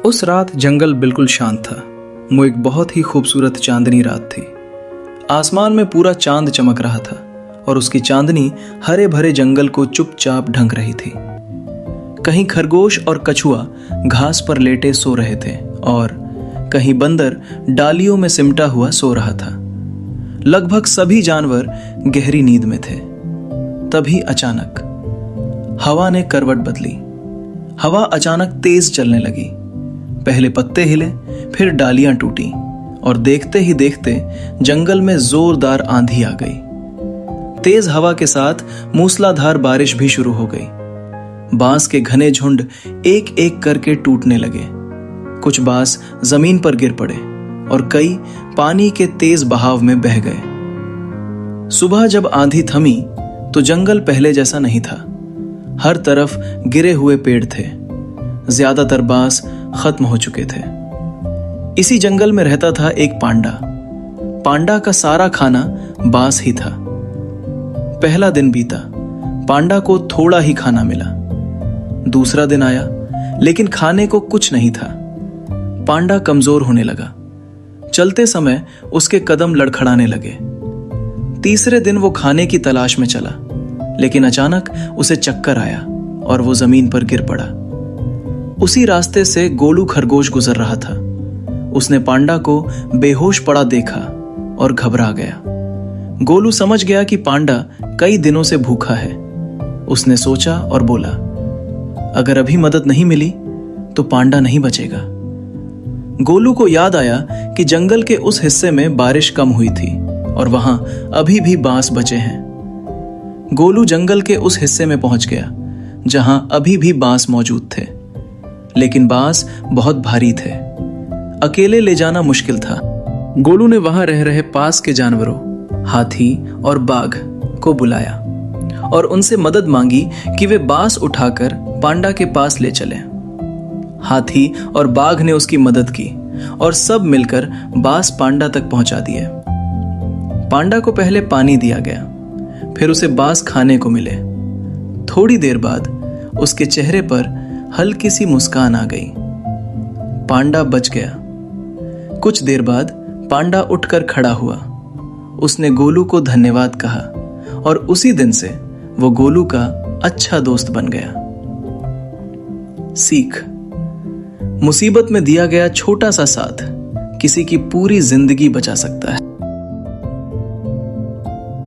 उस रात जंगल बिल्कुल शांत था। वो एक बहुत ही खूबसूरत चांदनी रात थी। आसमान में पूरा चांद चमक रहा था और उसकी चांदनी हरे भरे जंगल को चुपचाप ढंक रही थी। कहीं खरगोश और कछुआ घास पर लेटे सो रहे थे और कहीं बंदर डालियों में सिमटा हुआ सो रहा था। लगभग सभी जानवर गहरी नींद में थे। तभी अचानक हवा ने करवट बदली। हवा अचानक तेज चलने लगी। पहले पत्ते हिले, फिर डालियां टूटी और देखते ही देखते जंगल में जोरदार आंधी आ गई। तेज हवा के साथ मूसलाधार बारिश भी शुरू हो गई। बांस के घने झुंड एक एक करके टूटने लगे। कुछ बांस जमीन पर गिर पड़े और कई पानी के तेज बहाव में बह गए। सुबह जब आंधी थमी तो जंगल पहले जैसा नहीं था। हर तरफ गिरे हुए पेड़ थे। ज्यादातर बांस खत्म हो चुके थे। इसी जंगल में रहता था एक पांडा। पांडा का सारा खाना बांस ही था। पहला दिन बीता, पांडा को थोड़ा ही खाना मिला। दूसरा दिन आया, लेकिन खाने को कुछ नहीं था। पांडा कमजोर होने लगा। चलते समय उसके कदम लड़खड़ाने लगे। तीसरे दिन वो खाने की तलाश में चला, लेकिन अचानक उसे चक्कर आया और वो जमीन पर गिर पड़ा। उसी रास्ते से गोलू खरगोश गुजर रहा था। उसने पांडा को बेहोश पड़ा देखा और घबरा गया। गोलू समझ गया कि पांडा कई दिनों से भूखा है। उसने सोचा और बोला, अगर अभी मदद नहीं मिली तो पांडा नहीं बचेगा। गोलू को याद आया कि जंगल के उस हिस्से में बारिश कम हुई थी और वहां अभी भी बांस बचे हैं। गोलू जंगल के उस हिस्से में पहुंच गया जहां अभी भी बांस मौजूद थे, लेकिन बांस बहुत भारी थे। अकेले ले जाना मुश्किल था। गोलू ने वहां रह रहे पास के जानवरों, हाथी और बाघ को बुलाया और उनसे मदद मांगी कि वे बांस उठाकर पांडा के पास ले चलें। हाथी और बाघ ने उसकी मदद की और सब मिलकर बांस पांडा तक पहुंचा दिए। पांडा को पहले पानी दिया गया, फिर उसे बांस खाने को मिले। थोड़ी देर बाद उसके चेहरे पर हल्की सी मुस्कान आ गई। पांडा बच गया। कुछ देर बाद पांडा उठकर खड़ा हुआ। उसने गोलू को धन्यवाद कहा और उसी दिन से वो गोलू का अच्छा दोस्त बन गया। सीख: मुसीबत में दिया गया छोटा सा साथ किसी की पूरी जिंदगी बचा सकता है।